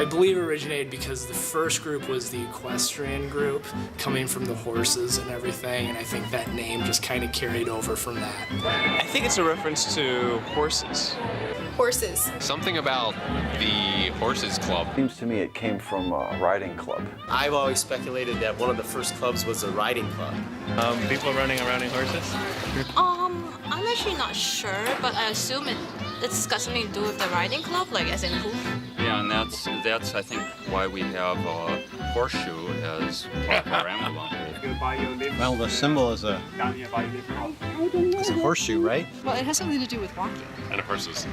I believe it originated because the first group was the equestrian group, coming from the horses and everything, and I think that name just kind of carried over from that. I think it's a reference to horses. Horses. Something about the horses club. Seems to me it came from a riding club. I've always speculated that one of the first clubs was a riding club. People running around in horses? I'm actually not sure, but I assume it's got something to do with the riding club, like as in Hoofer. Yeah, and that's I think why we have a horseshoe as part of our emblem. Well, the symbol is a horseshoe, right? Well, it has something to do with walking. And the horses.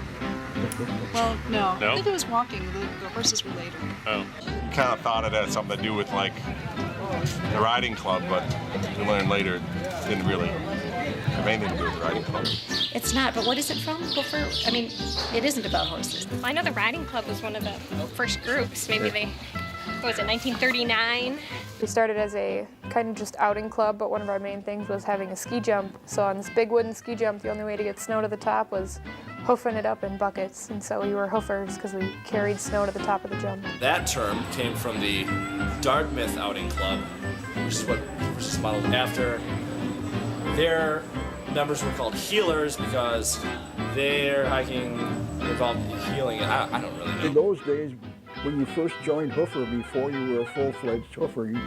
Well, no. No? I think it was walking. The horses were later. Oh. You kind of thought it had something to do with like the riding club, but we learned later it didn't really have anything to do with the riding club. It's not, but what is it from, Hoofer? I mean, it isn't about horses. I know the riding club was one of the first groups. Maybe what was it, 1939? We started as a kind of just outing club, but one of our main things was having a ski jump. So on this big wooden ski jump, the only way to get snow to the top was hoofing it up in buckets. And so we were hoofers because we carried snow to the top of the jump. That term came from the Dartmouth Outing Club, which is what was just modeled after. Their members were called healers because their hiking involved healing. I don't really know. In those days, when you first joined Hoofer, before you were a full-fledged Hoofer,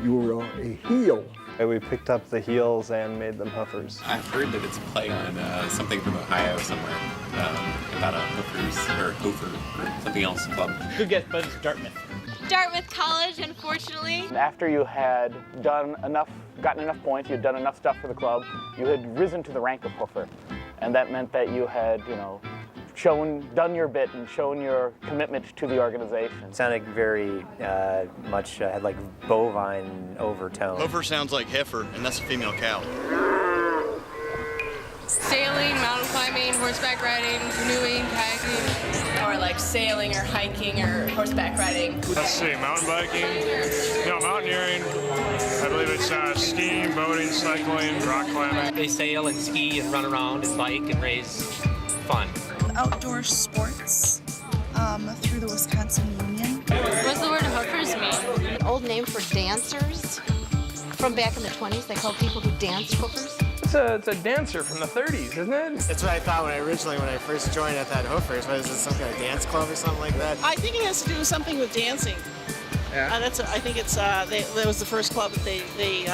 you were a heel. We picked up the heels and made them hoofers. I've heard that it's a play on something from Ohio somewhere about a hoofers or Hoofer or something else club. Good guess, but it's Dartmouth. Dartmouth College, unfortunately. After you had gotten enough points, you had done enough stuff for the club, you had risen to the rank of Hoofer. And that meant that you had, done your bit and shown your commitment to the organization. It sounded very much had like bovine overtone. Hoofer sounds like heifer, and that's a female cow. Sailing, mountain climbing, horseback riding, canoeing, kayaking. Or like sailing or hiking or horseback riding. Let's see, mountain biking, mountaineering. I believe it's skiing, boating, cycling, rock climbing. They sail and ski and run around and bike and raise fun. Outdoor sports through the Wisconsin Union. What's the word hoofers mean? An old name for dancers. From back in the 20s, they called people who danced hoofers. It's a dancer from the 30s, isn't it? That's what I thought when I first joined at that Hoofers. Was it some kind of dance club or something like that? I think it has to do with something with dancing. Yeah. I think it's that was the first club that they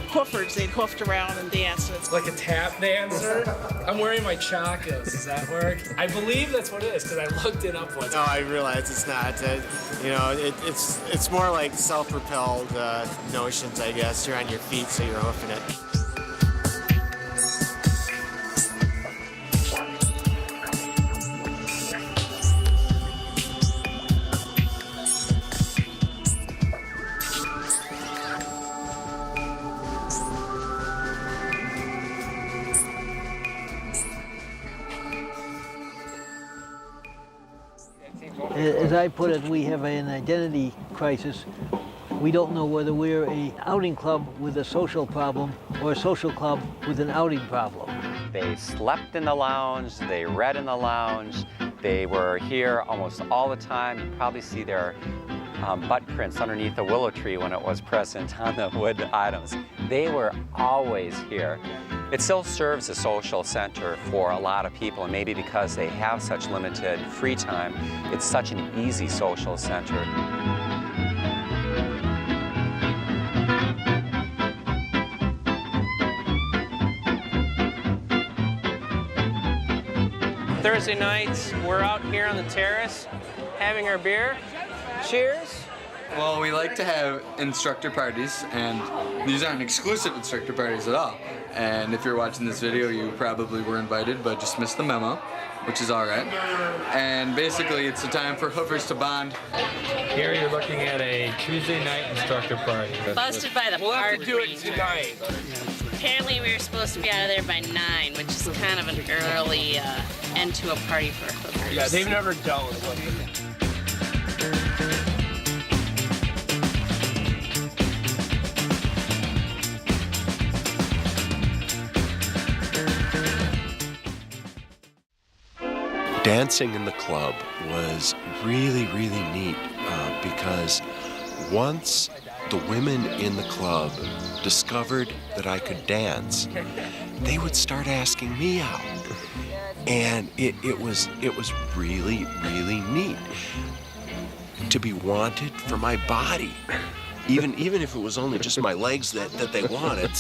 hoofers. They hoofed around and danced. Like a tap dancer? I'm wearing my chacos. Does that work? I believe that's what it is because I looked it up once. No, I realize it's not. It's more like self-propelled notions, I guess. You're on your feet, so you're hoofing it. As I put it, we have an identity crisis. We don't know whether we're an outing club with a social problem or a social club with an outing problem. They slept in the lounge, they read in the lounge, they were here almost all the time. You probably see their butt prints underneath the willow tree when it was present on the wood items. They were always here. It still serves a social center for a lot of people, and maybe because they have such limited free time, it's such an easy social center. Thursday nights, we're out here on the terrace having our beer. Cheers. Well, we like to have instructor parties, and these aren't exclusive instructor parties at all. And if you're watching this video, you probably were invited, but just missed the memo, which is all right. And basically, it's a time for hoofers to bond. Here you're looking at a Tuesday night instructor party. Busted by the We'll have park to do it ranger. tonight. Apparently we were supposed to be out of there by 9, which is kind of an early end to a party for hookers. Yeah, they've never dealt with it. Dancing in the club was really, really neat because once the women in the club discovered that I could dance, they would start asking me out. And it was really, really neat to be wanted for my body. Even if it was only just my legs that they wanted,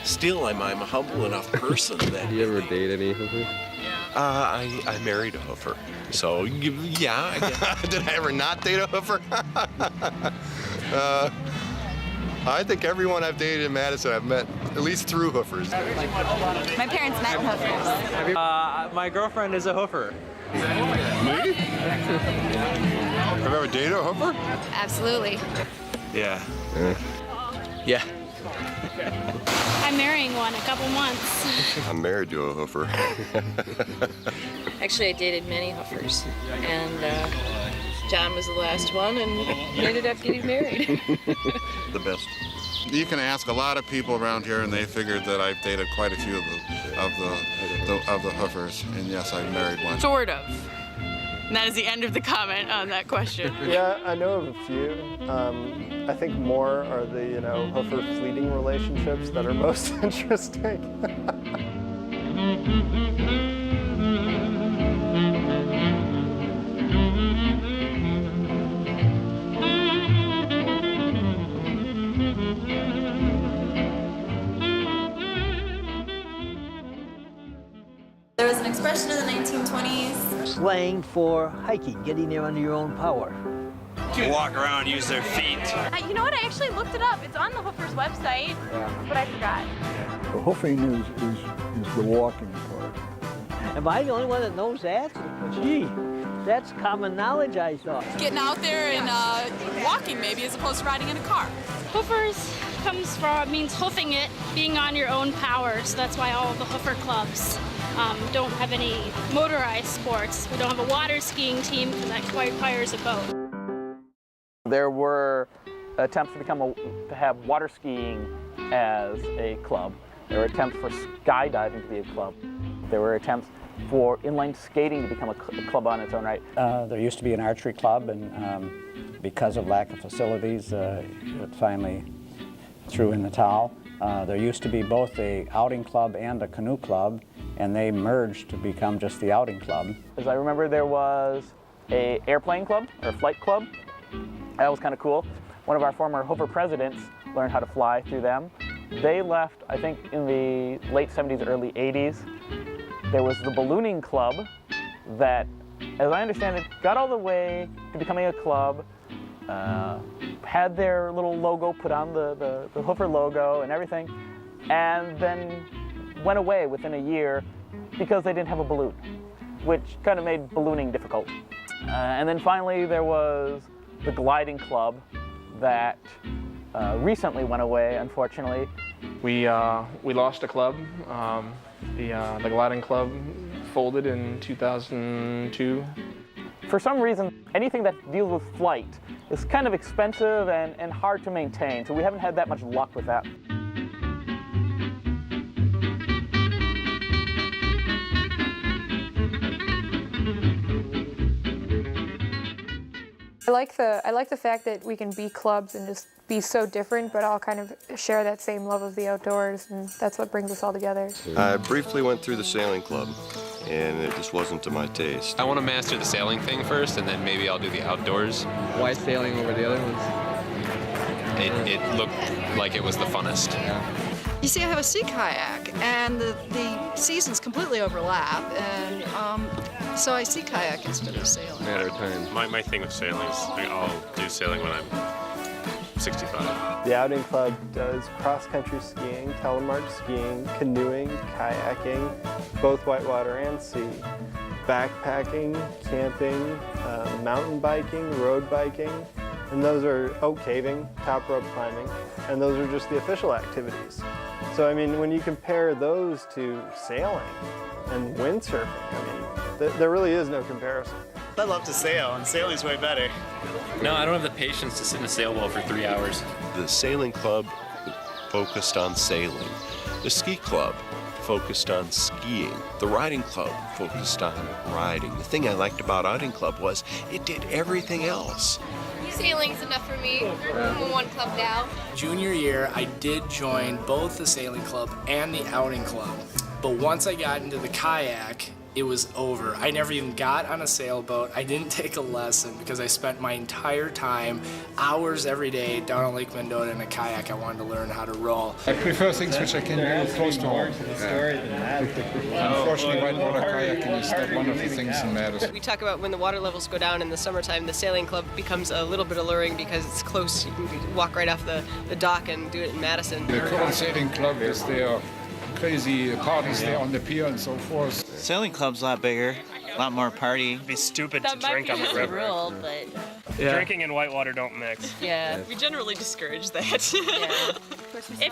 still I'm a humble enough person that... Did you ever date any Hoofer? I married a Hoofer, so yeah. I guess. Did I ever not date a Hoofer? I think everyone I've dated in Madison I've met at least through Hoofers. My parents met Hoofers. My girlfriend is a Hoofer. Me? Have you ever dated a Hoofer? Absolutely. Yeah. Yeah. I'm marrying one in a couple months. I'm married to a Hoofer. Actually, I dated many Hoofers, and John was the last one, and we ended up getting married. The best. You can ask a lot of people around here, and they figured that I've dated quite a few of the Hoofers, and yes, I've married one. Sort of. And that is the end of the comment on that question. Yeah, I know of a few. I think more are the, Hoofer fleeting relationships that are most interesting. There was an expression in the 1920s. Slang for hiking, getting there under your own power. To walk around, use their feet. You know what? I actually looked it up. It's on the Hoofer's website, but I forgot. The hoofing is the walking part. Am I the only one that knows that? Gee, that's common knowledge, I thought. Getting out there and walking, maybe, as opposed to riding in a car. Hoofers means hoofing it, being on your own power. So that's why all of the Hoofer clubs don't have any motorized sports. We don't have a water skiing team because that requires a boat. There were attempts to have water skiing as a club. There were attempts for skydiving to be a club. There were attempts for inline skating to become a club on its own right. There used to be an archery club, and because of lack of facilities, it finally threw in the towel. There used to be both a outing club and a canoe club, and they merged to become just the outing club. As I remember, there was an airplane club, or flight club. That was kind of cool. One of our former Hoofer presidents learned how to fly through them. They left, I think, in the late 70s, early 80s. There was the ballooning club that, as I understand it, got all the way to becoming a club, had their little logo put on the Hoofer logo and everything, and then went away within a year because they didn't have a balloon, which kind of made ballooning difficult. And then finally there was the gliding club that recently went away, unfortunately. We lost a club. The gliding club folded in 2002. For some reason, anything that deals with flight is kind of expensive and hard to maintain, so we haven't had that much luck with that. I like the fact that we can be clubs and just be so different, but all kind of share that same love of the outdoors, and that's what brings us all together. I briefly went through the sailing club, and it just wasn't to my taste. I want to master the sailing thing first, and then maybe I'll do the outdoors. Why sailing over the other ones? It looked like it was the funnest. You see, I have a sea kayak, and the seasons completely overlap, and so I sea kayak instead of sailing. Matter of time. My thing with sailing is I'll do sailing when I'm 65. The outing club does cross-country skiing, telemark skiing, canoeing, kayaking, both whitewater and sea, backpacking, camping, mountain biking, road biking, and those are caving, top rope climbing, and those are just the official activities. So I mean, when you compare those to sailing and windsurfing, I mean, there really is no comparison. I love to sail, and sailing's way better. No, I don't have the patience to sit in a sailboat for 3 hours. The sailing club focused on sailing. The ski club focused on skiing. The riding club focused on riding. The thing I liked about outing club was it did everything else. Sailing's enough for me. I'm in one club now. Junior year, I did join both the sailing club and the outing club. But once I got into the kayak, it was over. I never even got on a sailboat. I didn't take a lesson because I spent my entire time, hours every day, down on Lake Mendota in a kayak. I wanted to learn how to roll. I prefer things which I can do close to home. Unfortunately, whitewater kayaking is not one of the things in Madison. We talk about when the water levels go down in the summertime, the sailing club becomes a little bit alluring because it's close. You can walk right off the dock and do it in Madison. The current sailing club is there. Crazy parties there on the pier and so forth. Sailing club's a lot bigger, a lot more party. It'd be stupid to drink on the river. Rule, but Drinking and whitewater don't mix. yeah. We generally discourage that. If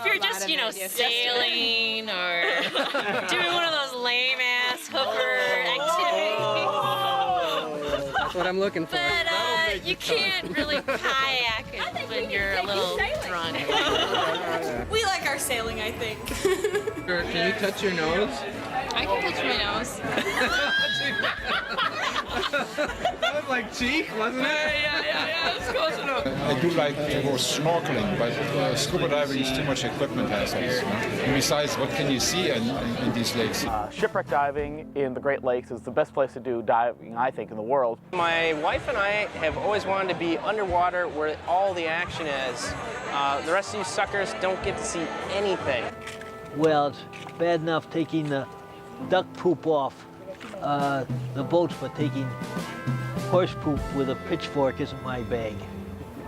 you're just, sailing or doing one of those lame-ass hooker activities. That's what I'm looking for. But you can't really kayak when you're a little drunk. We like our sailing, I think. Can you touch your nose? I can touch my nose. That was like cheek, wasn't it? Yeah, that's close enough. I do like to go snorkeling, but scuba diving is too much equipment hazards. And besides, what can you see in these lakes? Shipwreck diving in the Great Lakes is the best place to do diving, I think, in the world. My wife and I have always wanted to be underwater where all the action is. The rest of you suckers don't get to see anything. Well, it's bad enough taking the duck poop off the boats, but taking horse poop with a pitchfork isn't my bag.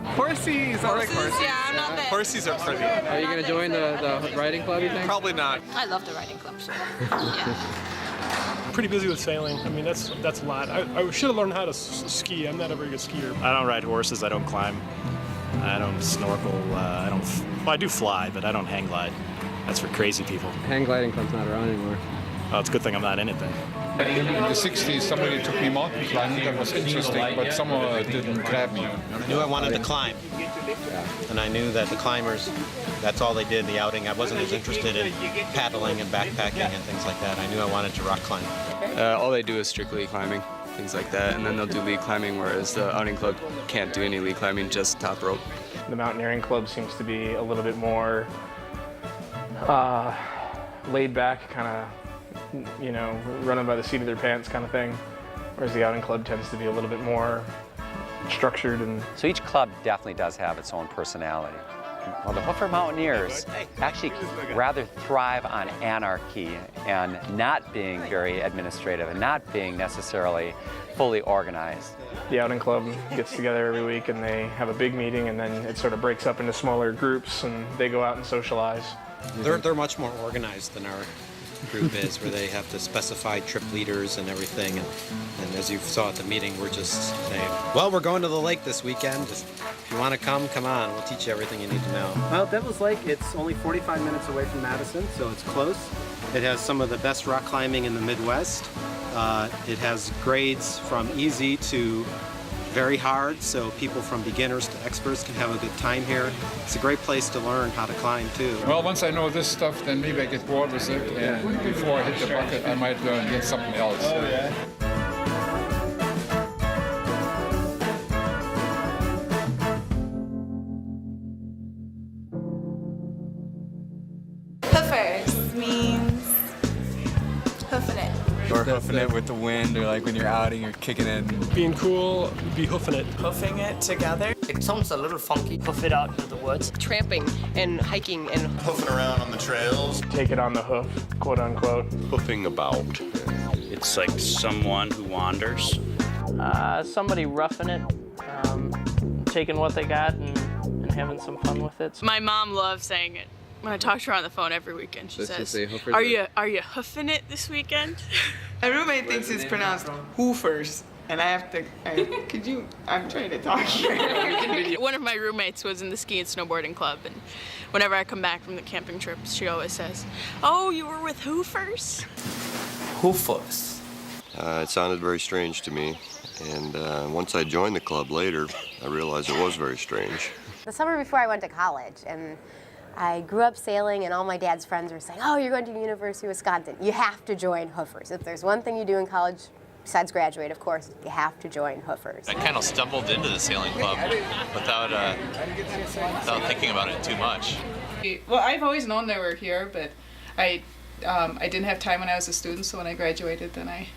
Horsies! I like horsies. Yeah, I'm not bad. Horsies are pretty. Are you going to join the riding club, you think? Probably not. I love the riding club, so yeah. Pretty busy with sailing. I mean, that's a lot. I should have learned how to ski. I'm not a very good skier. I don't ride horses. I don't climb. I don't snorkel. I do fly, but I don't hang glide. That's for crazy people. Hang gliding club's not around anymore. Oh, it's a good thing I'm not in it then. In the 60s, somebody took me mountain climbing. That was interesting, but someone didn't grab me. I knew I wanted to climb. And I knew that the climbers, that's all they did in the outing. I wasn't as interested in paddling and backpacking and things like that. I knew I wanted to rock climb. All they do is strictly climbing, things like that, and then they'll do lead climbing, whereas the outing club can't do any lead climbing, just top rope. The mountaineering club seems to be a little bit more laid back, kind of, running by the seat of their pants kind of thing, whereas the outing club tends to be a little bit more structured. And so each club definitely does have its own personality. Well, the Hoofer Mountaineers actually rather thrive on anarchy and not being very administrative and not being necessarily fully organized. The outing club gets together every week and they have a big meeting, and then it sort of breaks up into smaller groups and they go out and socialize. They're much more organized than our group is, where they have to specify trip leaders and everything. And as you saw at the meeting, we're just saying, well, we're going to the lake this weekend. Just, if you want to come on. We'll teach you everything you need to know. Well, Devil's Lake, it's only 45 minutes away from Madison, so it's close. It has some of the best rock climbing in the Midwest. It has grades from easy to very hard, so people from beginners to experts can have a good time here. It's a great place to learn how to climb too. Well, once I know this stuff, then maybe I get bored with it, and before I hit the bucket, I might learn get something else. Oh, yeah. Hoofers means hoofing it. Or hoofing it with the wind, or like when you're outing, you're kicking it. Being cool, be hoofing it. Hoofing it together. It sounds a little funky. Hoof it out into the woods. Tramping and hiking and hoofing around on the trails. Take it on the hoof, quote unquote. Hoofing about. It's like someone who wanders. Somebody roughing it, taking what they got and having some fun with it. My mom loves saying it. When I talk to her on the phone every weekend, she says, hoofers are you hoofing it this weekend? My roommate thinks it's pronounced hoofers, and I have to, I'm trying to talk here. One of my roommates was in the ski and snowboarding club, and whenever I come back from the camping trips, she always says, oh, you were with Hoofers? Hoofers. It sounded very strange to me, and once I joined the club later, I realized it was very strange. The summer before I went to college, and I grew up sailing, and all my dad's friends were saying, oh, you're going to the University of Wisconsin. You have to join Hoofers. If there's one thing you do in college, besides graduate, of course, you have to join Hoofers. I kind of stumbled into the sailing club without thinking about it too much. Well, I've always known they were here, but I didn't have time when I was a student, so when I graduated, then I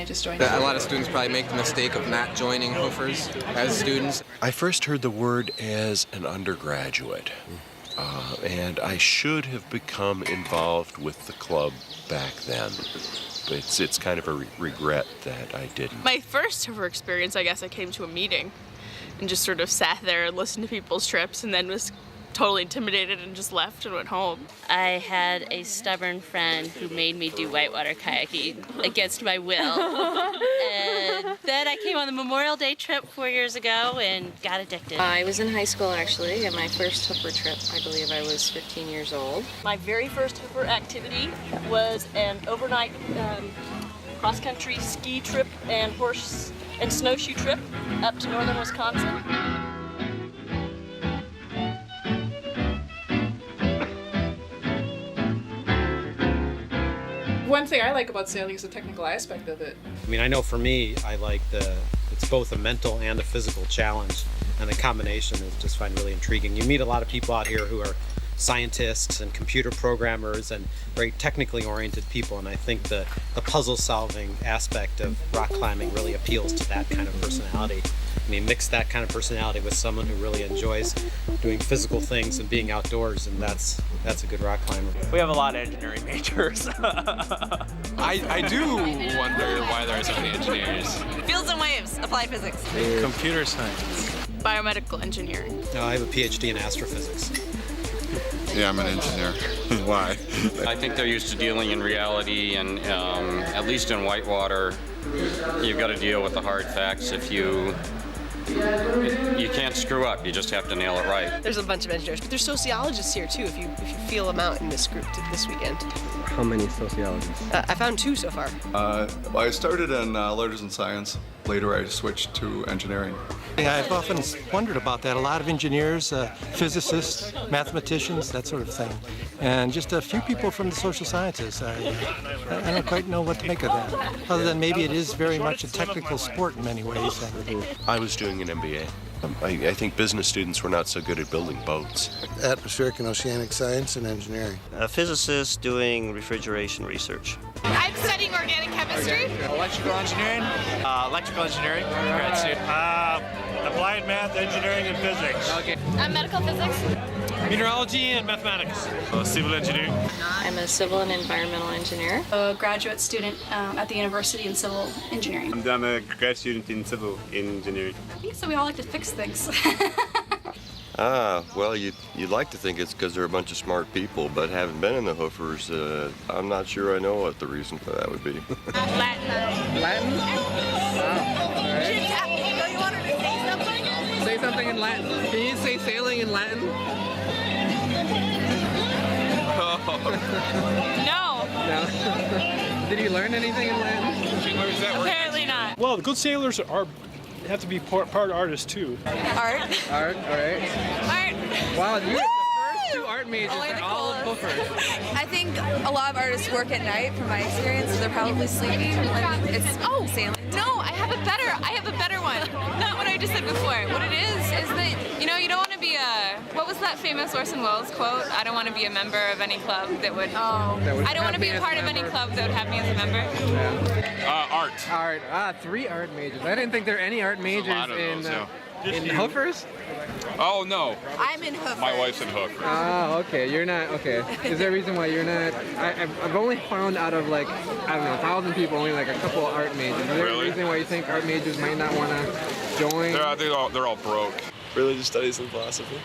just joined. A lot of students probably make the mistake of not joining Hoofers as students. I first heard the word as an undergraduate, and I should have become involved with the club back then. It's kind of a regret that I didn't. My first Hoofer experience, I guess I came to a meeting and just sort of sat there and listened to people's trips and then was totally intimidated and just left and went home. I had a stubborn friend who made me do whitewater kayaking against my will. And then I came on the Memorial Day trip 4 years ago and got addicted. I was in high school actually, and my first Hoofer trip, I believe I was 15 years old. My very first Hoofer activity was an overnight cross-country ski trip and horse and snowshoe trip up to northern Wisconsin. One thing I like about sailing is the technical aspect of it. I mean, I know for me, it's both a mental and a physical challenge, and the combination is just find really intriguing. You meet a lot of people out here who are scientists and computer programmers and very technically oriented people, and I think the puzzle-solving aspect of rock climbing really appeals to that kind of personality. I mean, mix that kind of personality with someone who really enjoys doing physical things and being outdoors, and that's a good rock climber. We have a lot of engineering majors. I do wonder why there are so many engineers. Fields and waves, applied physics. Computer science. Biomedical engineering. No, I have a PhD in astrophysics. Yeah, I'm an engineer. Why? I think they're used to dealing in reality, and at least in whitewater, you've got to deal with the hard facts. If you can't screw up, you just have to nail it right. There's a bunch of engineers, but there's sociologists here too, if you feel them out in this group this weekend. How many sociologists? I found 2 so far. Well, I started in letters and science. Later, I switched to engineering. I've often wondered about that. A lot of engineers, physicists, mathematicians, that sort of thing. And just a few people from the social sciences. I don't quite know what to make of that. Other than maybe it is very much a technical sport in many ways. I was doing an MBA. I think business students were not so good at building boats. Atmospheric and oceanic science and engineering. A physicist doing refrigeration research. I'm studying organic chemistry. Electrical engineering. Electrical engineering. Grad student. Applied math, engineering, and physics. Okay. I'm medical physics. Meteorology and mathematics. Civil engineering. I'm a civil and environmental engineer. A graduate student at the university in civil engineering. I'm a grad student in civil engineering. I think so we all like to fix things. Well, you'd like to think it's because they're a bunch of smart people, but having been in the Hoofers, I'm not sure I know what the reason for that would be. Latin. Latin? Wow. All right. You want her to say something? Say something in Latin. Can you say sailing in Latin? No. No. Did you learn anything in Latin? Apparently not. Well, good sailors have to be part artists too. Art. Art, all right. Art. Wow, you're the first 2 art majors for all of Hoofer. I think a lot of artists work at night, from my experience, so they're probably sleeping when it's sailing. No, I have a better one. Not what I just said before. What it is that, you don't want to be what was that famous Orson Welles quote? I don't want to be a member of any club that would, I don't want to be a part of any club that would have me as a member. Yeah. Art. 3 art majors. I didn't think there were any art majors in Hoofers? Oh, no. I'm in Hoofer. My wife's in Hoofer. Oh, okay. You're not, okay. Is there a reason why you're not? I've only found out of 1,000 people, only a couple of art majors. Is there a reason why you think art majors might not want to join? They're all broke. Religious studies and philosophy.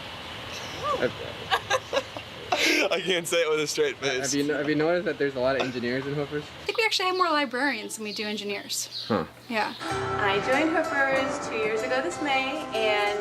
I can't say it with a straight face. Have you noticed that there's a lot of engineers in Hoofers? I think we actually have more librarians than we do engineers. Huh. Yeah. I joined Hoofers 2 years ago this May, and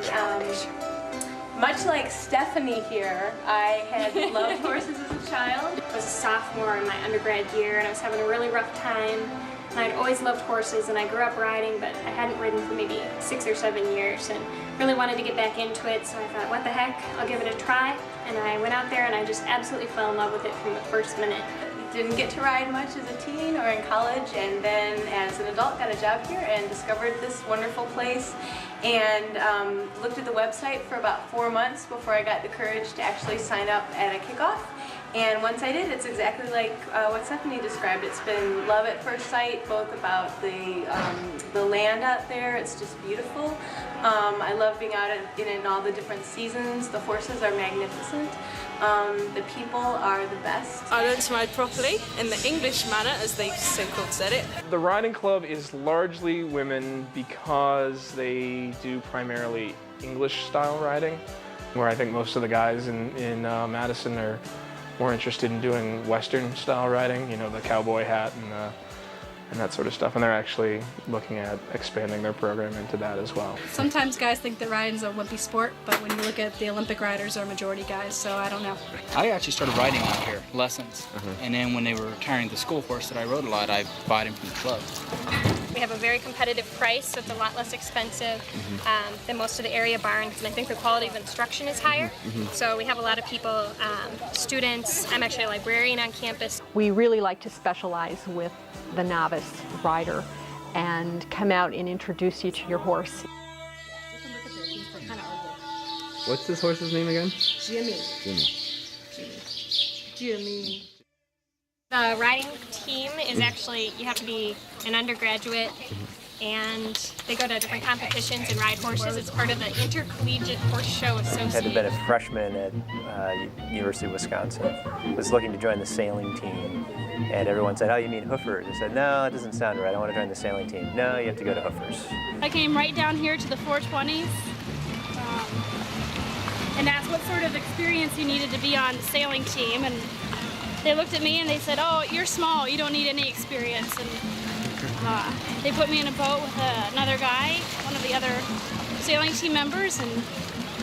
much like Stephanie here, I had loved horses as a child. I was a sophomore in my undergrad year, and I was having a really rough time And I'd always loved horses, and I grew up riding, but I hadn't ridden for maybe 6 or 7 years, and really wanted to get back into it, so I thought, what the heck, I'll give it a try. And I went out there and I just absolutely fell in love with it from the first minute. Didn't get to ride much as a teen or in college, and then as an adult got a job here and discovered this wonderful place, and looked at the website for about 4 months before I got the courage to actually sign up at a kickoff. And once I did, it's exactly like what Stephanie described. It's been love at first sight, both about the land out there. It's just beautiful. I love being out in all the different seasons. The horses are magnificent. The people are the best. I learned to ride properly in the English manner, as they so-called said it. The riding club is largely women because they do primarily English style riding, where I think most of the guys in Madison are more interested in doing Western style riding, you know, the cowboy hat and that sort of stuff, and they're actually looking at expanding their program into that as well. Sometimes guys think that riding's a wimpy sport, but when you look at the Olympic riders, they're majority guys, so I don't know. I actually started riding out here, lessons, and then when they were retiring the school horse that I rode a lot, I bought him from the club. We have a very competitive price, so it's a lot less expensive than most of the area barns, and I think the quality of instruction is higher. So we have a lot of people, students. I'm actually a librarian on campus. We really like to specialize with the novice rider and come out and introduce you to your horse. What's this horse's name again? Jimmy. Jimmy. The riding team is actually, you have to be an undergraduate, and they go to different competitions and ride horses. It's part of the Intercollegiate Horse Show Association. Had been a freshman at University of Wisconsin, was looking to join the sailing team, and everyone said, "Oh, you mean Hoofers?" I said, "No, that doesn't sound right. I want to join the sailing team." "No, you have to go to Hoofers." I came right down here to the 420s, and asked what sort of experience you needed to be on the sailing team, and they looked at me and they said, "Oh, you're small, you don't need any experience." And they put me in a boat with another guy, one of the other sailing team members, and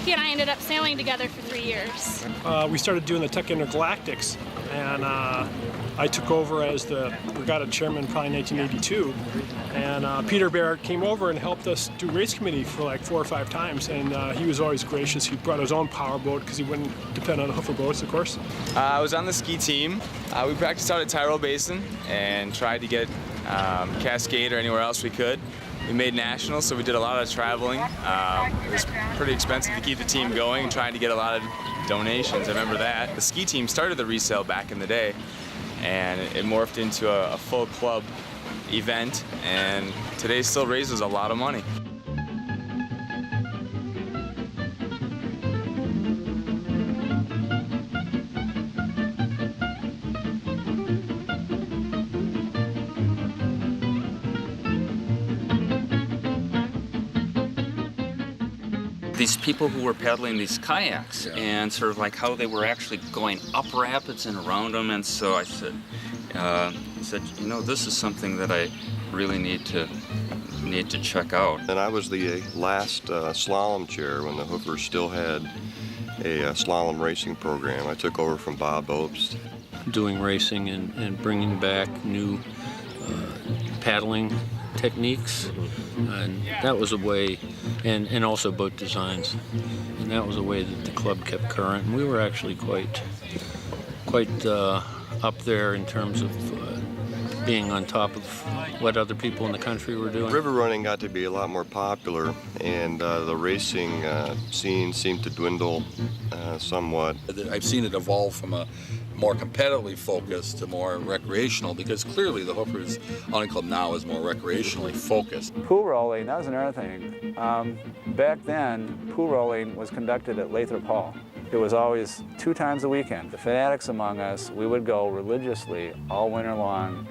he and I ended up sailing together for 3 years. We started doing the Tech Intergalactics, and I took over as the regatta chairman probably in 1982. And Peter Barrett came over and helped us do race committee for like 4 or 5 times, and he was always gracious. He brought his own power boat because he wouldn't depend on Hoofer boats, of course. I was on the ski team. We practiced out at Tyrol Basin and tried to get Cascade or anywhere else we could. We made nationals, so we did a lot of traveling. It was pretty expensive to keep the team going and trying to get a lot of donations. I remember that. The ski team started the resale back in the day, and it morphed into a full club event, and today still raises a lot of money. These people who were paddling these kayaks and sort of like how they were actually going up rapids and around them, and so I said, you know, this is something that I really need to check out. And I was the last slalom chair when the Hoofers still had a slalom racing program. I took over from Bob Obst. Doing racing and bringing back new paddling techniques, and that was a way, and also boat designs, and that was a way that the club kept current, and we were actually quite up there in terms of being on top of what other people in the country were doing. River running got to be a lot more popular, and the racing scene seemed to dwindle somewhat. I've seen it evolve from a more competitively focused to more recreational, because clearly the Hoofers Hunting Club now is more recreationally focused. Pool rolling, that was another thing. Back then, pool rolling was conducted at Lathrop Hall. It was always 2 times a weekend. The fanatics among us, we would go religiously all winter long.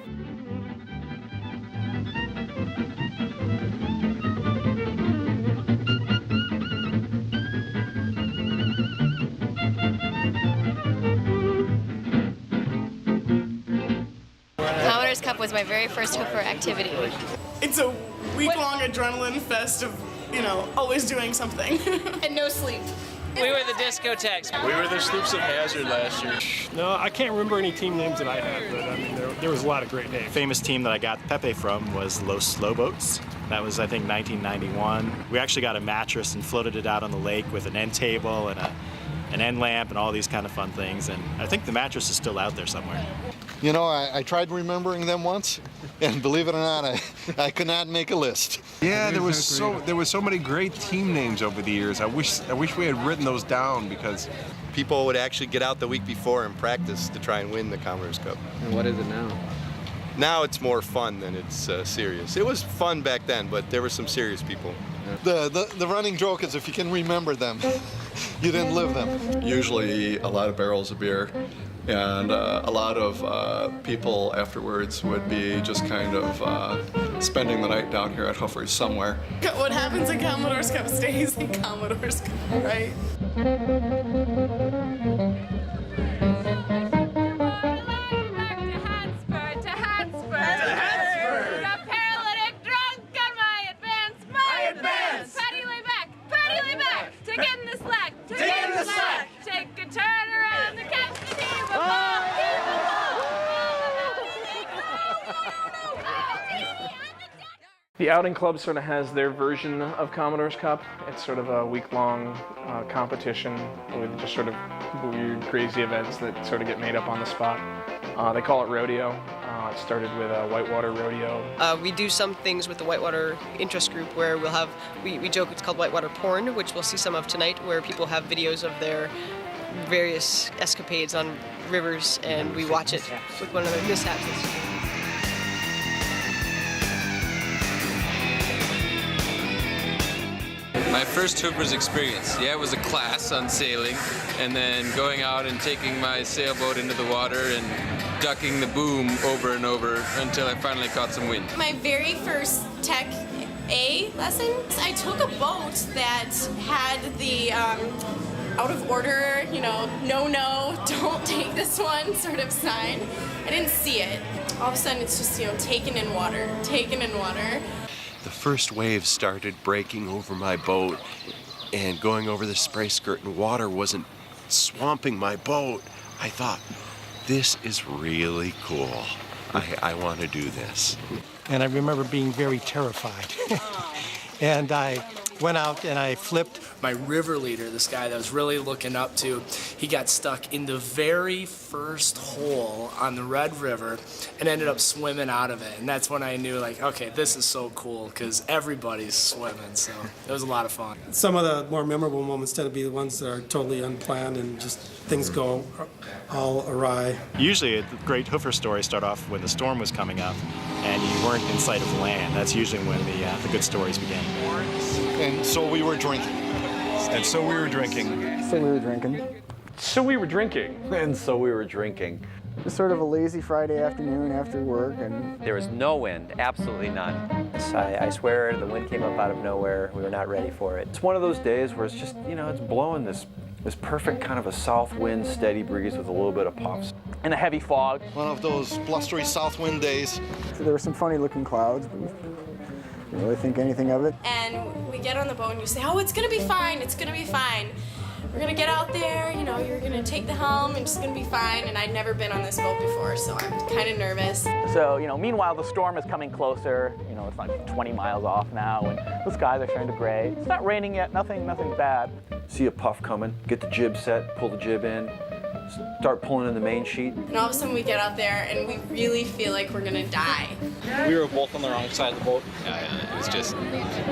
Commoner's Cup was my very first Hoofer activity. It's a week-long adrenaline fest of, you know, always doing something. And no sleep. We were the discotheques. We were the Sloops of Hazard last year. No, I can't remember any team names that I had, but I mean, there was a lot of great names. Famous team that I got Pepe from was Los Lobos. That was, I think, 1991. We actually got a mattress and floated it out on the lake with an end table and an end lamp and all these kind of fun things. And I think the mattress is still out there somewhere. You know, I tried remembering them once, and believe it or not, I could not make a list. Yeah, there was so many great team names over the years. I wish we had written those down because people would actually get out the week before and practice to try and win the Commodores Cup. And what is it now? Now it's more fun than it's serious. It was fun back then, but there were some serious people. The running joke is if you can remember them, you didn't live them. Usually a lot of barrels of beer, and a lot of people afterwards would be just kind of spending the night down here at Hoofer's somewhere. What happens in Commodores Cup stays in Commodores Cup, right? The Outing Club sort of has their version of Commodore's Cup. It's sort of a week-long competition with just sort of weird, crazy events that sort of get made up on the spot. They call it rodeo. It started with a whitewater rodeo. We do some things with the whitewater interest group where we'll have, we joke it's called whitewater porn, which we'll see some of tonight, where people have videos of their various escapades on rivers, and we watch it with one of their mishaps. My first Hoofer's experience, yeah, it was a class on sailing, and then going out and taking my sailboat into the water and ducking the boom over and over until I finally caught some wind. My very first Tech A lesson, I took a boat that had the out of order, you know, no, don't take this one sort of sign. I didn't see it. All of a sudden it's just, you know, taken in water. The first waves started breaking over my boat, and going over the spray skirt and water wasn't swamping my boat. I thought, this is really cool. I want to do this. And I remember being very terrified. And I went out and I flipped. My river leader, this guy that I was really looking up to, he got stuck in the very first hole on the Red River and ended up swimming out of it. And that's when I knew, like, okay, this is so cool because everybody's swimming. So it was a lot of fun. Some of the more memorable moments tend to be the ones that are totally unplanned and just things go all awry. Usually the great Hoofer stories start off when the storm was coming up and you weren't in sight of land. That's usually when the good stories begin. And so we were drinking. And so we were drinking. So we were drinking. So we were drinking. And so we were drinking. Just sort of a lazy Friday afternoon after work, and there was no wind, absolutely none. I swear the wind came up out of nowhere. We were not ready for it. It's one of those days where it's just, you know, it's blowing this perfect kind of a south wind, steady breeze with a little bit of puffs. And a heavy fog. One of those blustery south wind days. So there were some funny looking clouds, but you didn't really think anything of it. And we get on the boat and you say, oh, it's gonna be fine, it's gonna be fine. We're gonna get out there, you know, you're gonna take the helm and it's gonna be fine. And I'd never been on this boat before, so I'm kind of nervous. So, you know, meanwhile the storm is coming closer. You know, it's like 20 miles off now and the skies are starting to gray. It's not raining yet, nothing bad. See a puff coming, get the jib set, pull the jib in, start pulling in the main sheet. And all of a sudden we get out there and we really feel like we're gonna die. We were both on the wrong side of the boat. It was just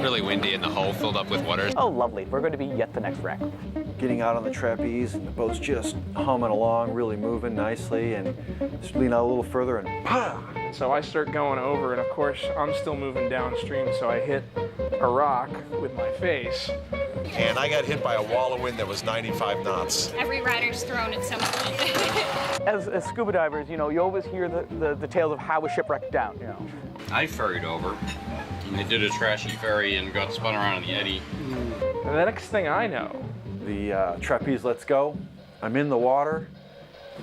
really windy and the hull filled up with water. Oh, lovely. We're going to be yet the next wreck. Getting out on the trapeze, and the boat's just humming along, really moving nicely, and just lean out a little further and pah! So I start going over, and of course I'm still moving downstream, so I hit a rock with my face. And I got hit by a wall of wind that was 95 knots. Every rider's thrown at some point. As scuba divers, you know, you always hear the tales of how a shipwreck down, you know. I ferried over, and they did a trashy ferry and got spun around in the eddy. And the next thing I know, the trapeze lets go. I'm in the water,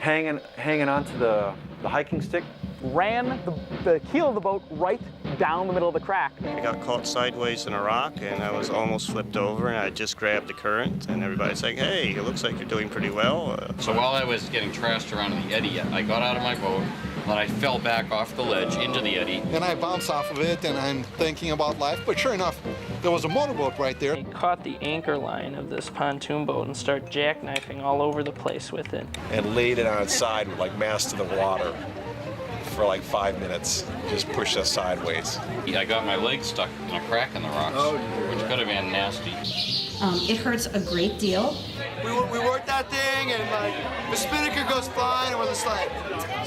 hanging onto the hiking stick. Ran the keel of the boat right down the middle of the crack. I got caught sideways in a rock and I was almost flipped over, and I just grabbed the current and everybody's like, hey, it looks like you're doing pretty well. So while I was getting trashed around in the eddy, I got out of my boat, Then I fell back off the ledge into the eddy. And I bounced off of it, and I'm thinking about life. But sure enough, there was a motorboat right there. He caught the anchor line of this pontoon boat and started jackknifing all over the place with it. And laid it on its side with like mass to the water for like 5 minutes. Just pushed us sideways. I got my leg stuck in a crack in the rocks, which could have been nasty. It hurts a great deal. We worked that thing, and like the spinnaker goes flying, and we're just like,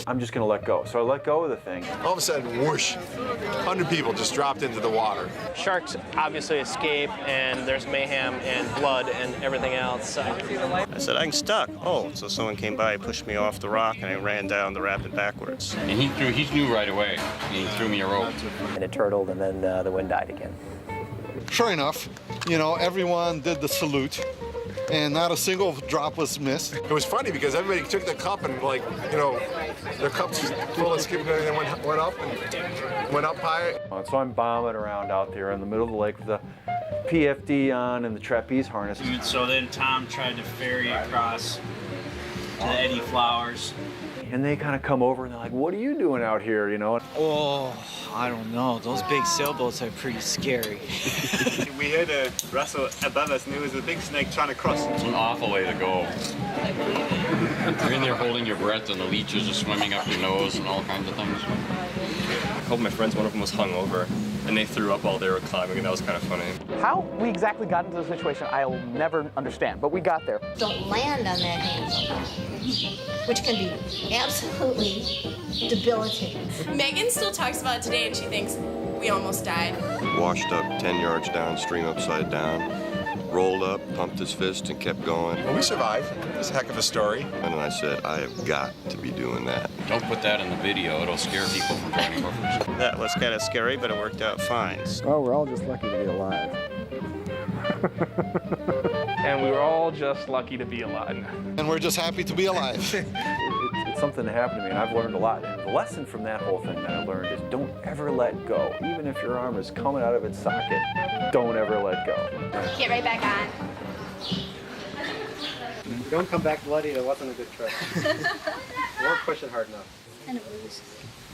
I'm just gonna let go. So I let go of the thing. All of a sudden, whoosh, 100 people just dropped into the water. Sharks obviously escape, and there's mayhem and blood and everything else. I said, I'm stuck. Oh, so someone came by, pushed me off the rock, and I ran down the rapid backwards. And he knew right away. He threw me a rope. And it turtled, and then the wind died again. Sure enough, you know, everyone did the salute, and not a single drop was missed. It was funny because everybody took their cup and, like, you know, their cups full of skip and then went up and went up high. So I'm bombing around out there in the middle of the lake with the PFD on and the trapeze harness. So then Tom tried to ferry across to the Eddie Flowers. And they kind of come over and they're like, what are you doing out here, you know? Oh, I don't know. Those big sailboats are pretty scary. We heard a rustle above us, and there was a big snake trying to cross. It's an awful way to go. You're in there holding your breath, and the leeches are swimming up your nose and all kinds of things. A couple of my friends, one of them was hungover, and they threw up while they were climbing, and that was kind of funny. How we exactly got into the situation, I'll never understand, but we got there. Don't land on that handle, which can be absolutely debilitating. Megan still talks about it today, and she thinks we almost died. Washed up 10 yards downstream upside down, rolled up, pumped his fist, and kept going. Well, we survived. It was a heck of a story. And then I said, I have got to be doing that. Don't put that in the video. It'll scare people from joining Hoofers. That was kind of scary, but it worked out fine. Well, we're all just lucky to be alive. And we were all just lucky to be alive. And we're just happy to be alive. It's something that happened to me, and I've learned a lot. And the lesson from that whole thing that I learned is don't ever let go. Even if your arm is coming out of its socket, don't ever let go. Get right back on. Don't come back bloody. That wasn't a good trip. You weren't pushing hard enough. And it was.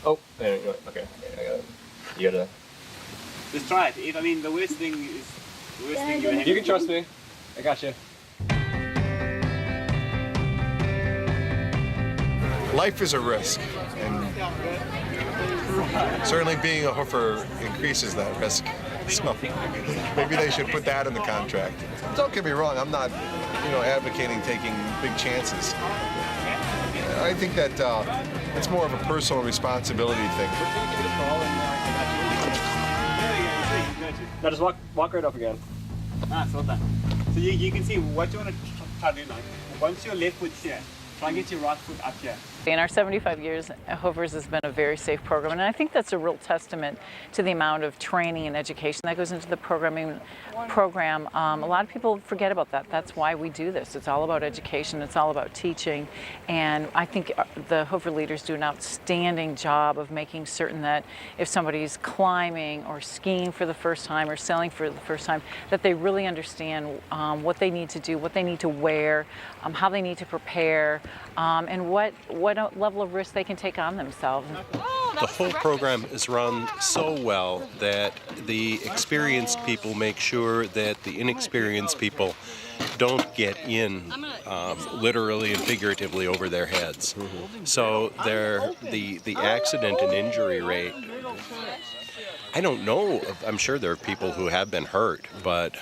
Oh, okay. I got it. You gotta. Just try it. I mean, the worst thing is You can trust me. I got you. Life is a risk, and certainly being a hoofer increases that risk. So maybe they should put that in the contract. Don't get me wrong, I'm not, advocating taking big chances. I think that it's more of a personal responsibility thing. Now just walk right up again. So that. So you can see what you want to try to do now. Once your left foot's here, try and get your right foot up here. In our 75 years, Hoover's has been a very safe program, and I think that's a real testament to the amount of training and education that goes into the program. A lot of people forget about that. That's why we do this. It's all about education. It's all about teaching, and I think the Hoover leaders do an outstanding job of making certain that if somebody's climbing or skiing for the first time or sailing for the first time, that they really understand what they need to do, what they need to wear, how they need to prepare, and what level of risk they can take on themselves. The whole program is run so well that the experienced people make sure that the inexperienced people don't get in literally and figuratively over their heads. So the accident and injury rate, I don't know, I'm sure there are people who have been hurt, but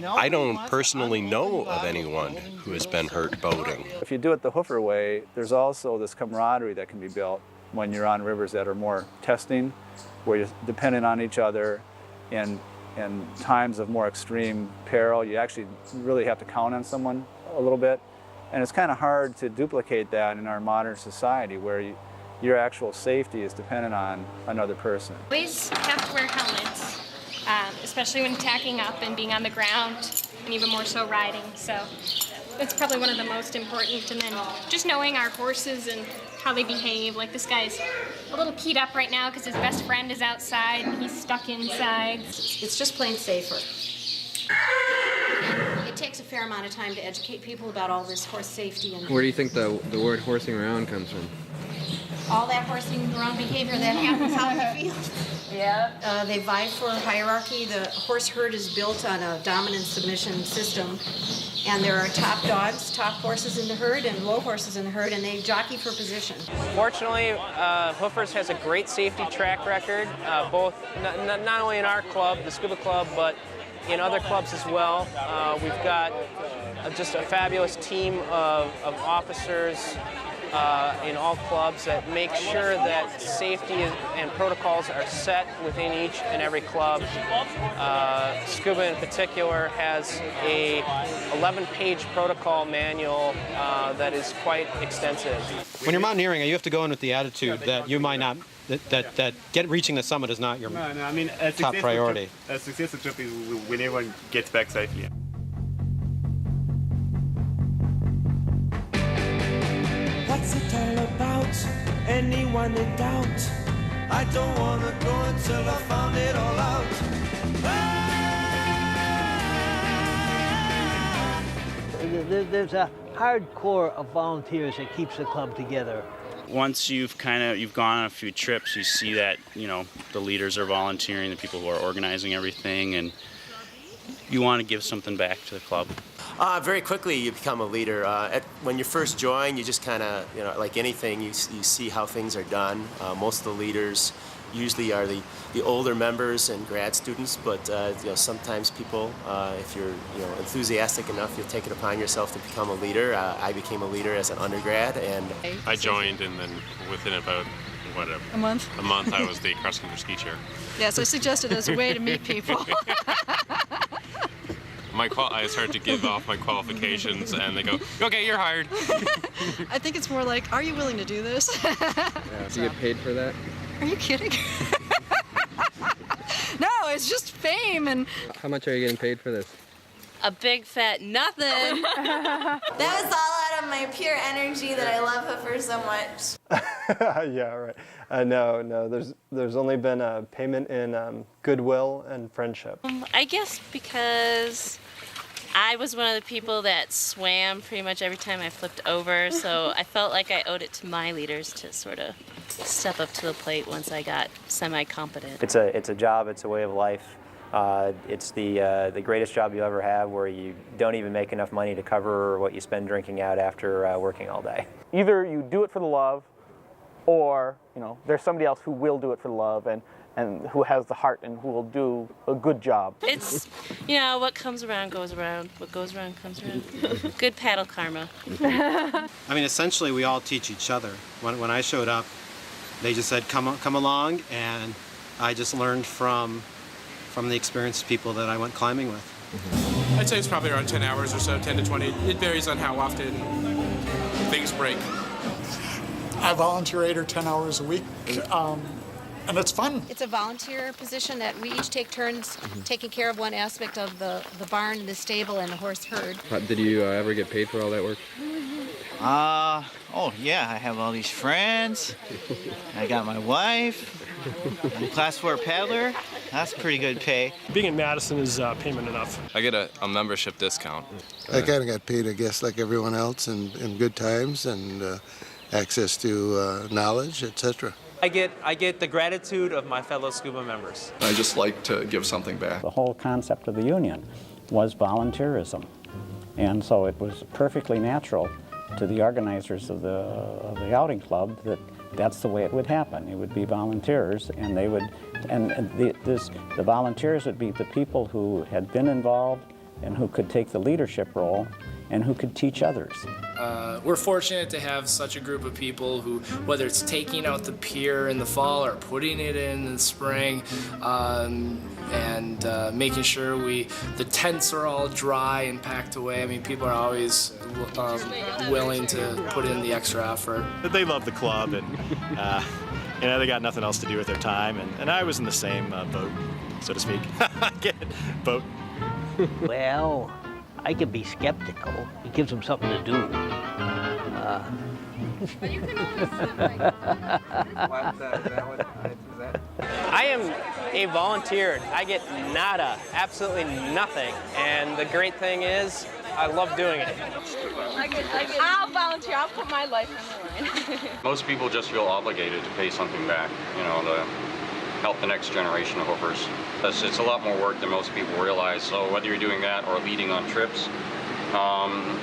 I don't personally know of anyone who has been hurt boating. If you do it the Hoofer way, there's also this camaraderie that can be built when you're on rivers that are more testing, where you're dependent on each other. In times of more extreme peril, you actually really have to count on someone a little bit. And it's kind of hard to duplicate that in our modern society where your actual safety is dependent on another person. Always have to wear helmets, especially when tacking up and being on the ground, and even more so riding. So that's probably one of the most important. And then just knowing our horses and how they behave. Like this guy's a little keyed up right now because his best friend is outside and he's stuck inside. It's just plain safer. It takes a fair amount of time to educate people about all this horse safety. And Where do you think the word horsing around comes from? all that horsing around behavior that happens out in the field. Yeah. They vie for hierarchy. The horse herd is built on a dominant submission system. And there are top dogs, top horses in the herd, and low horses in the herd, and they jockey for position. Fortunately, Hoofer's has a great safety track record, both not only in our club, the Scuba Club, but in other clubs as well. We've got just a fabulous team of officers in all clubs that make sure that safety and protocols are set within each and every club. Scuba in particular has a 11-page protocol manual that is quite extensive. When you're mountaineering, you have to go in with the attitude that you might not, that reaching the summit is not your top priority. A successful trip is when everyone gets back safely. What's it all about? Anyone in doubt? I don't wanna go until I found it all out. There's a hardcore of volunteers that keeps the club together. Once you've gone on a few trips, you see that, you know, the leaders are volunteering, the people who are organizing everything, and you want to give something back to the club. Very quickly you become a leader. When you first join, you just kind of, you know, like anything, you see how things are done. Most of the leaders usually are the older members and grad students, but you know, sometimes people, if you're enthusiastic enough, you'll take it upon yourself to become a leader. I became a leader as an undergrad, and I joined, and then within about a month I was the cross-country ski chair. Yes, I suggested as a way to meet people. I started to give off my qualifications, and they go, "Okay, you're hired." I think it's more like, "Are you willing to do this?" Do you get paid for that? Are you kidding? No, it's just fame. And how much are you getting paid for this? A big fat nothing. That was all out of my pure energy that I love Hoofer so much. Yeah, right. No. There's only been a payment in goodwill and friendship. I guess because I was one of the people that swam pretty much every time I flipped over, so I felt like I owed it to my leaders to sort of step up to the plate once I got semi-competent. It's a job, it's a way of life. It's the greatest job you ever have, where you don't even make enough money to cover what you spend drinking out after working all day. Either you do it for the love, or there's somebody else who will do it for the love and who has the heart and who will do a good job. It's, what comes around goes around. What goes around comes around. Good paddle karma. I mean, essentially, we all teach each other. When I showed up, they just said, come along, and I just learned from the experienced people that I went climbing with. I'd say it's probably around 10 hours or so, 10 to 20. It varies on how often things break. I volunteer 8 or 10 hours a week, and it's fun. It's a volunteer position that we each take turns taking care of one aspect of the barn, the stable, and the horse herd. Did you ever get paid for all that work? Oh yeah, I have all these friends. I got my wife. I'm a class 4 paddler. That's pretty good pay. Being in Madison is payment enough. I get a membership discount. I kind of got paid, I guess, like everyone else, in good times and access to knowledge, etc. I get the gratitude of my fellow scuba members. I just like to give something back. The whole concept of the union was volunteerism, and so it was perfectly natural to the organizers of the outing club that's the way it would happen. It would be volunteers, and they would, the volunteers would be the people who had been involved and who could take the leadership role and who could teach others. We're fortunate to have such a group of people who, whether it's taking out the pier in the fall or putting it in the spring, and making sure the tents are all dry and packed away. I mean, people are always willing to put in the extra effort. They love the club, and they got nothing else to do with their time, and I was in the same boat, so to speak. Get it? Boat. Well, I can be skeptical. It gives them something to do. I am a volunteer. I get nada, absolutely nothing. And the great thing is, I love doing it. I'll volunteer. I'll put my life on the line. Most people just feel obligated to pay something back, you know, to help the next generation of hoofers. It's a lot more work than most people realize, so whether you're doing that or leading on trips,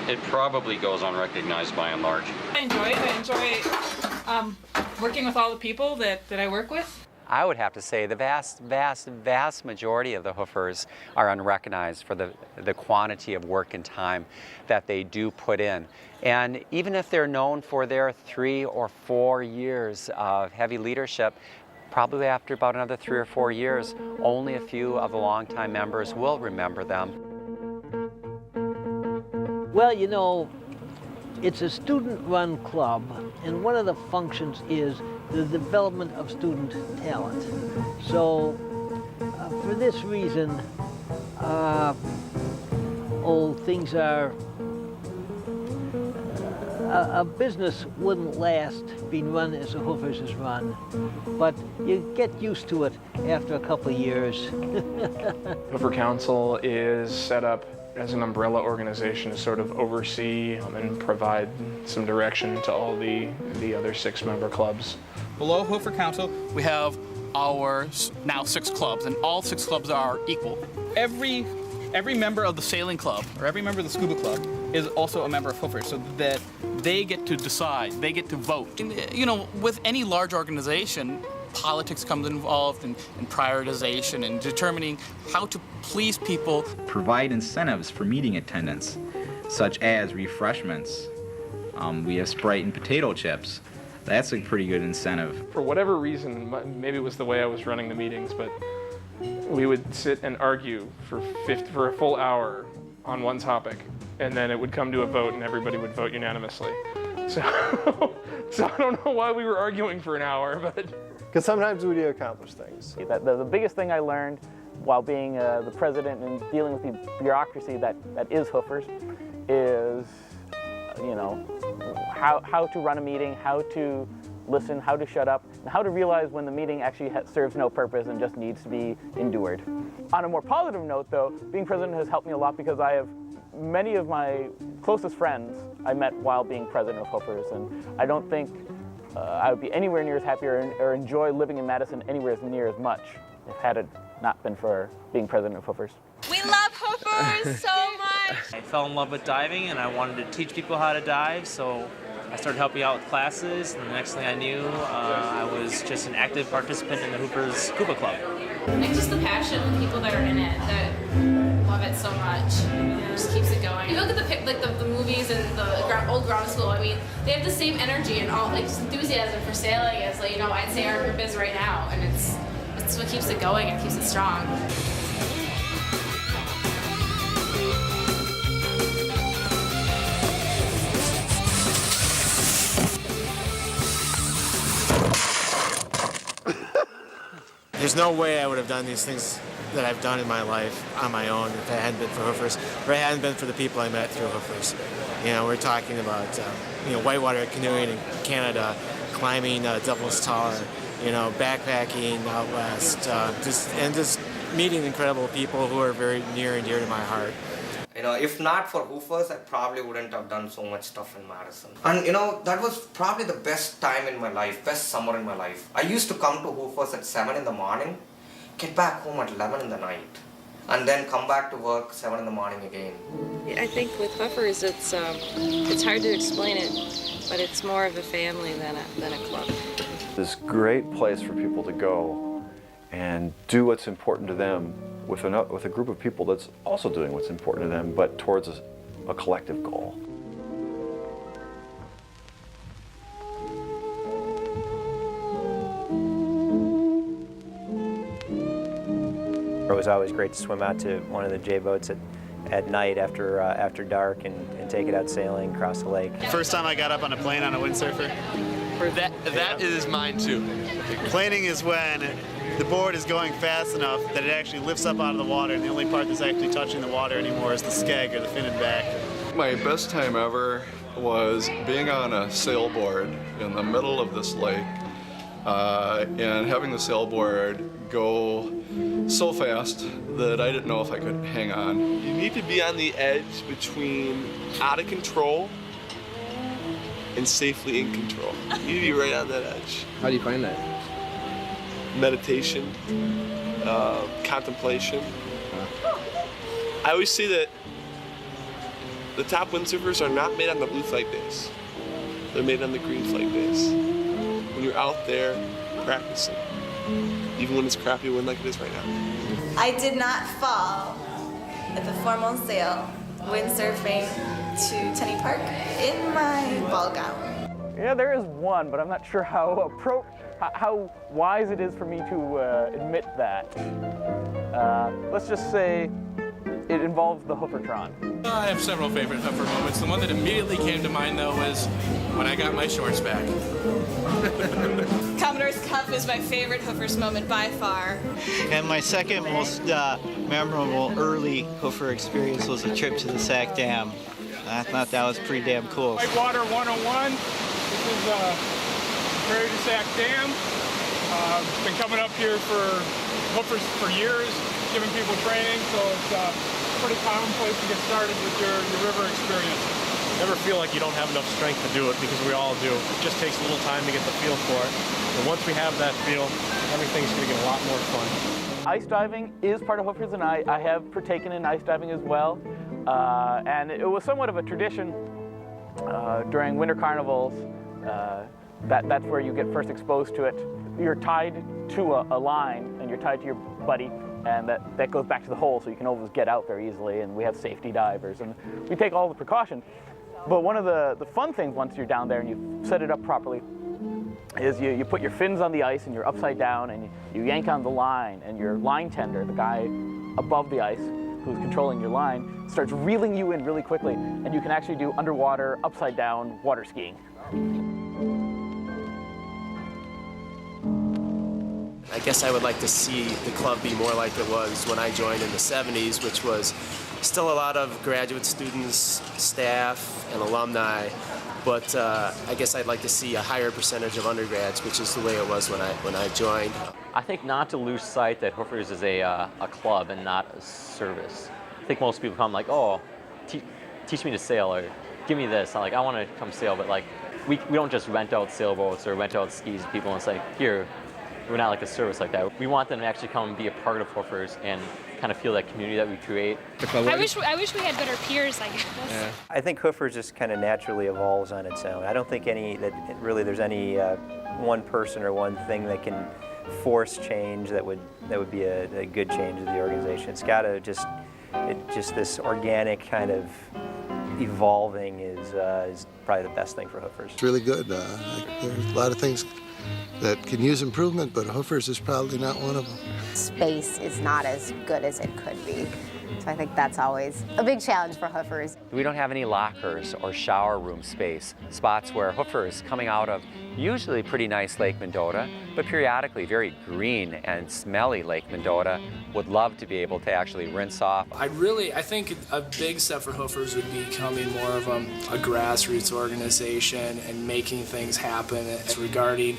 it probably goes unrecognized by and large. I enjoy it. I enjoy working with all the people that I work with. I would have to say the vast majority of the hoofers are unrecognized for the quantity of work and time that they do put in. And even if they're known for their 3 or 4 years of heavy leadership, probably after about another 3 or 4 years, only a few of the longtime members will remember them. Well, you know, it's a student-run club, and one of the functions is the development of student talent. So, for this reason, things are, a business wouldn't last being run as a Hoofer's is run, but you get used to it after a couple of years. Hoofer Council is set up as an umbrella organization to sort of oversee and provide some direction to all the other 6 member clubs. Below Hoofer Council, we have our now 6 clubs, and all 6 clubs are equal. Every member of the sailing club or every member of the scuba club is also a member of Hoofer, so that they get to decide, they get to vote. And, you know, with any large organization, politics comes involved in prioritization and determining how to please people. Provide incentives for meeting attendance, such as refreshments. We have Sprite and potato chips. That's a pretty good incentive. For whatever reason, maybe it was the way I was running the meetings, but we would sit and argue for a full hour on one topic, and then it would come to a vote and everybody would vote unanimously. So I don't know why we were arguing for an hour, but... Because sometimes we do accomplish things. The biggest thing I learned while being the president and dealing with the bureaucracy that is Hoofer's is, you know, how to run a meeting, how to listen, how to shut up, and how to realize when the meeting actually serves no purpose and just needs to be endured. On a more positive note, though, being president has helped me a lot because I have many of my closest friends I met while being president of Hoofer's, and I don't think I would be anywhere near as happy or enjoy living in Madison anywhere near as much if had it not been for being president of Hoofer's. We love Hoofers so much! I fell in love with diving and I wanted to teach people how to dive, so I started helping out with classes, and the next thing I knew, I was just an active participant in the Hoofer's Scuba Club. Like just the passion of the people that are in it that love it so much. It just keeps it going. You look at the movies and the old ground school. I mean, they have the same energy and all like enthusiasm for sailing as like, you know, I'd say our group is right now, and it's what keeps it going and keeps it strong. There's no way I would have done these things that I've done in my life on my own if it hadn't been for Hoofers, or it hadn't been for the people I met through Hoofers. You know, we're talking about whitewater canoeing in Canada, climbing Devil's Tower, you know, backpacking out west, just meeting incredible people who are very near and dear to my heart. You know, if not for Hoofers, I probably wouldn't have done so much stuff in Madison. And you know, that was probably the best time in my life, best summer in my life. I used to come to Hoofers at 7 in the morning, get back home at 11 in the night, and then come back to work 7 in the morning again. I think with Hoofers, it's hard to explain it, but it's more of a family than a club. This great place for people to go and do what's important to them with a group of people that's also doing what's important to them, but towards a collective goal. It was always great to swim out to one of the J boats at night after dark and take it out sailing across the lake. First time I got up on a plane on a windsurfer. That is mine too. Planing is when the board is going fast enough that it actually lifts up out of the water, and the only part that's actually touching the water anymore is the skeg or the fin and back. My best time ever was being on a sailboard in the middle of this lake and having the sailboard go so fast that I didn't know if I could hang on. You need to be on the edge between out of control and safely in control. You need to be right on that edge. How do you find that? Meditation, contemplation. I always say that the top windsurfers are not made on the blue flag days. They're made on the green flag days. When you're out there practicing, even when it's crappy wind like it is right now. I did not fall at the formal sail windsurfing to Tenny Park in my ball gown. Yeah, there is one, but I'm not sure how wise it is for me to admit that. Let's just say it involves the Hoofertron. I have several favorite Hoofer moments. The one that immediately came to mind, though, was when I got my shorts back. Commodore's Cup is my favorite Hoofer's moment by far. And my second most memorable early Hoofer experience was a trip to the Sac Dam. I thought that was pretty damn cool. Whitewater 101. This is Prairie du Sac Dam. Been coming up here for Hoofers for years, giving people training, so it's a pretty common place to get started with your river experience. Never feel like you don't have enough strength to do it, because we all do. It just takes a little time to get the feel for it. And once we have that feel, everything's going to get a lot more fun. Ice diving is part of Hoofers, and I have partaken in ice diving as well. And it was somewhat of a tradition during winter carnivals. That's where you get first exposed to it. You're tied to a line, and you're tied to your buddy, and that goes back to the hole, so you can always get out very easily, and we have safety divers, and we take all the precautions. But one of the fun things once you're down there and you set it up properly is you put your fins on the ice and you're upside down, and you yank on the line, and your line tender, the guy above the ice who's controlling your line, starts reeling you in really quickly, and you can actually do underwater, upside down water skiing. I guess I would like to see the club be more like it was when I joined in the 70s, which was still a lot of graduate students, staff, and alumni, but I guess I'd like to see a higher percentage of undergrads, which is the way it was when I joined. I think not to lose sight that Hoofers is a club and not a service. I think most people come like, oh, teach me to sail, or give me this. I'm like, I want to come sail, but like, we don't just rent out sailboats or rent out skis to people and say, here. We're not like a service like that. We want them to actually come and be a part of Hoofers and kind of feel that community that we create. I wish we had better peers, I guess. Yeah. I think Hoofers just kind of naturally evolves on its own. I don't think there's any one person or one thing that can force change that would be a good change of the organization. It's got to just this organic kind of evolving is probably the best thing for Hoofers. It's really good. There's a lot of things that can use improvement, but Hoofers is probably not one of them. Space is not as good as it could be. So I think that's always a big challenge for Hoofers. We don't have any lockers or shower room space, spots where Hoofers coming out of usually pretty nice Lake Mendota, but periodically very green and smelly Lake Mendota would love to be able to actually rinse off. I think a big step for Hoofers would be becoming more of a grassroots organization and making things happen regarding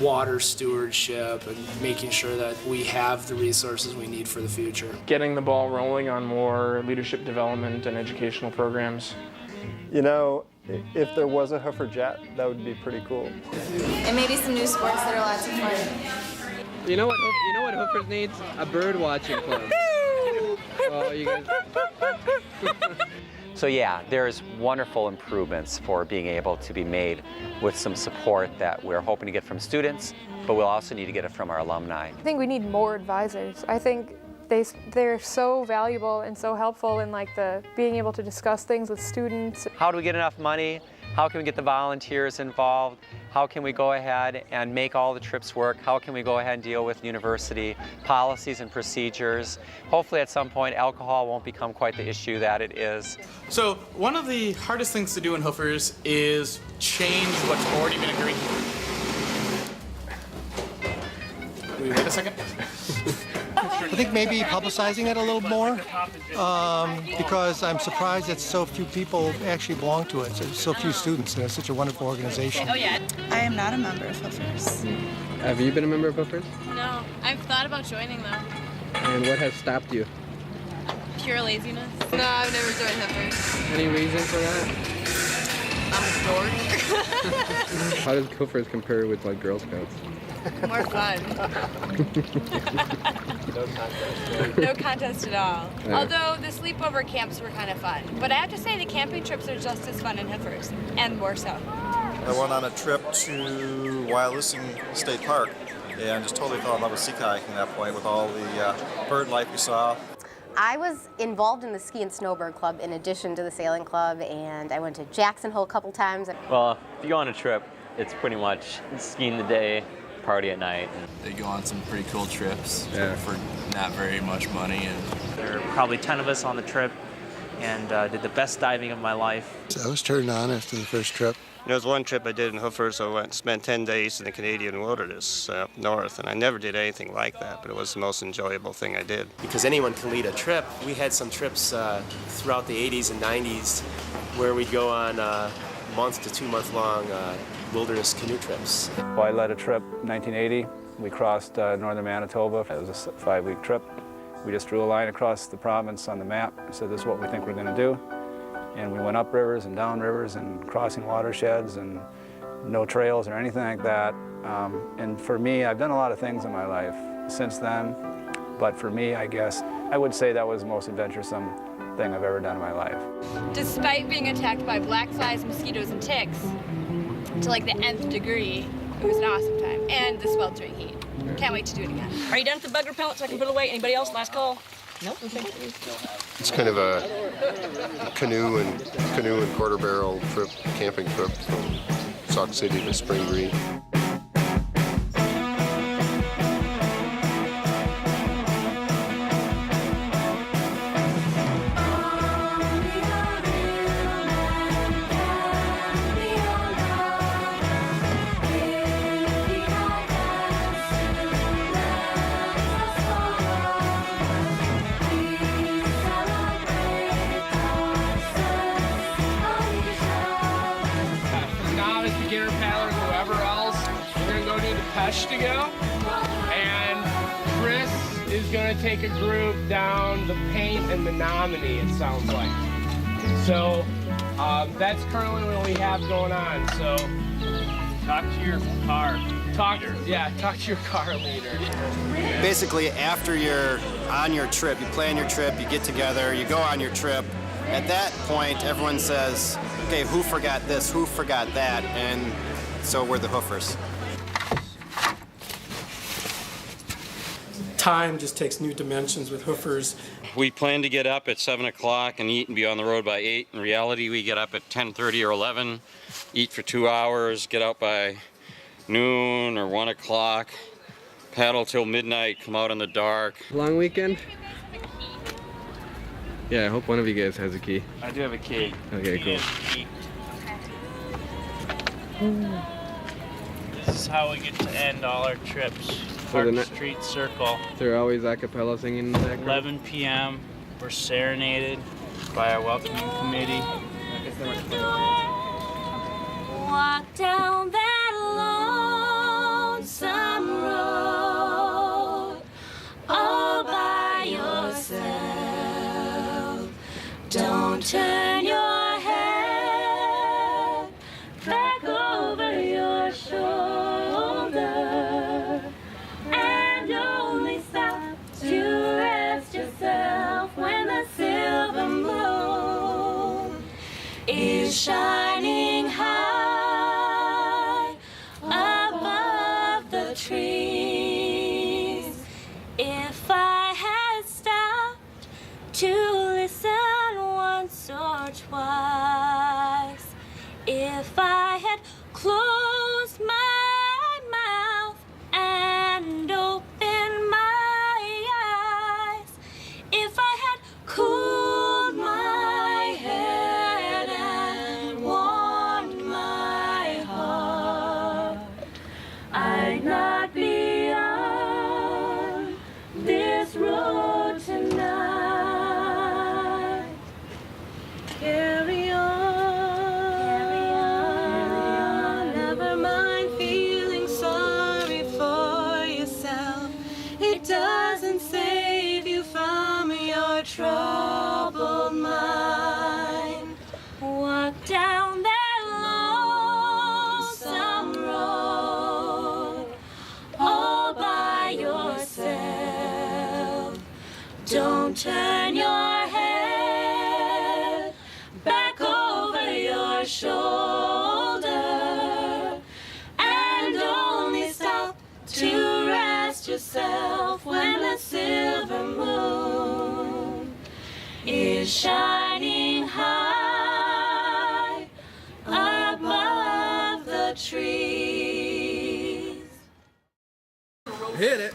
water stewardship and making sure that we have the resources we need for the future. Getting the ball rolling on more leadership development and educational programs. You know, if there was a Hoofer jet, that would be pretty cool. And maybe some new sports that are lots of fun. You know what Hoofers needs? A bird watching club. Oh, you guys. So yeah, there's wonderful improvements for being able to be made with some support that we're hoping to get from students, but we'll also need to get it from our alumni. I think we need more advisors. I think they're so valuable and so helpful in like being able to discuss things with students. How do we get enough money? How can we get the volunteers involved? How can we go ahead and make all the trips work? How can we go ahead and deal with university policies and procedures? Hopefully at some point alcohol won't become quite the issue that it is. So one of the hardest things to do in Hoofers is change what's already been agreed. Can we wait a second? I think maybe publicizing it a little more, because I'm surprised that so few people actually belong to it. So few students, and it's such a wonderful organization. Oh yeah. I am not a member of Hoofers. Have you been a member of Hoofers? No, I've thought about joining though. And what has stopped you? Pure laziness. No, I've never joined Hoofers. Any reason for that? I'm a dork. How does Hoofers compare with like Girl Scouts? More fun. No contest at all. Yeah. Although the sleepover camps were kind of fun. But I have to say the camping trips are just as fun in Hoofers, and more so. I went on a trip to Wyalusing State Park and just totally fell in love with sea kayaking at that point with all the bird life we saw. I was involved in the ski and snowboard club in addition to the sailing club, and I went to Jackson Hole a couple times. Well, if you go on a trip, it's pretty much skiing the day, party at night. They go on some pretty cool trips for not very much money. And there were probably 10 of us on the trip, and did the best diving of my life. I was turned on after the first trip. There was one trip I did in Hoofer, so I went and spent 10 days in the Canadian wilderness up north, and I never did anything like that, but it was the most enjoyable thing I did. Because anyone can lead a trip. We had some trips throughout the 80s and 90s where we'd go on month to 2 month long wilderness canoe trips. Well, I led a trip in 1980. We crossed northern Manitoba. It was a 5-week trip. We just drew a line across the province on the map and said, this is what we think we're going to do. And we went up rivers and down rivers and crossing watersheds and no trails or anything like that. And for me, I've done a lot of things in my life since then. But for me, I guess, I would say that was the most adventuresome thing I've ever done in my life. Despite being attacked by black flies, mosquitoes, and ticks, to like the nth degree, it was an awesome time. And the sweltering heat. Can't wait to do it again. Are you done with the bug repellent so I can put it away? Anybody else? Last call? Nope. Okay. It's kind of a canoe and quarter barrel trip, camping trip from Sauk City to Spring Green. To go, and Chris is going to take a group down the Paint and the Nominee, it sounds like. So that's currently what we have going on. So talk to your car. Talk to your car leader. Basically, after you're on your trip, you plan your trip, you get together, you go on your trip. At that point, everyone says, okay, who forgot this, who forgot that, and so we're the Hoofers. Time just takes new dimensions with Hoofers. We plan to get up at 7 o'clock and eat and be on the road by 8. In reality, we get up at 10:30 or 11, eat for 2 hours, get out by noon or 1 o'clock, paddle till midnight, come out in the dark. Long weekend? Yeah, I hope one of you guys has a key. I do have a key. Okay, cool. This is how we get to end all our trips. So Park Street Circle. They're always a cappella singing in the background? 11 p.m. We're serenaded by our welcoming committee. Walk down that lonesome road all by yourself. Don't turn your head back over your shoulder, and only stop to rest yourself when the silver moon is shining high above the trees. If I had stopped to listen once or twice, if I had closed my mouth and opened my eyes, if I had cooled my head and warmed my heart, I'd not be on this road. your troubled mind. Walk down that lonesome road all by yourself. Don't turn your head back over your shoulder, and only stop to rest yourself when the silver moon is shining high above the trees. Hit it.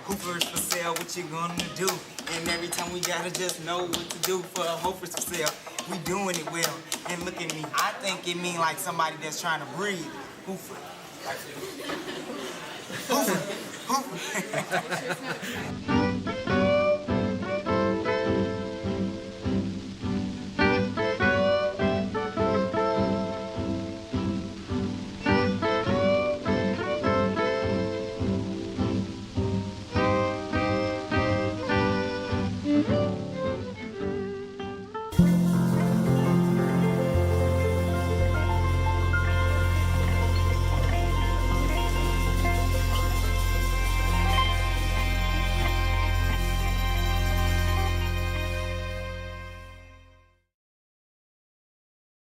Hoofer's for sale, what you gonna do? And every time we gotta just know what to do for a Hoofer's for sale. We doing it well. And look at me, I think it mean like somebody that's trying to breathe. Hoofer. Hoofer. Hoofer.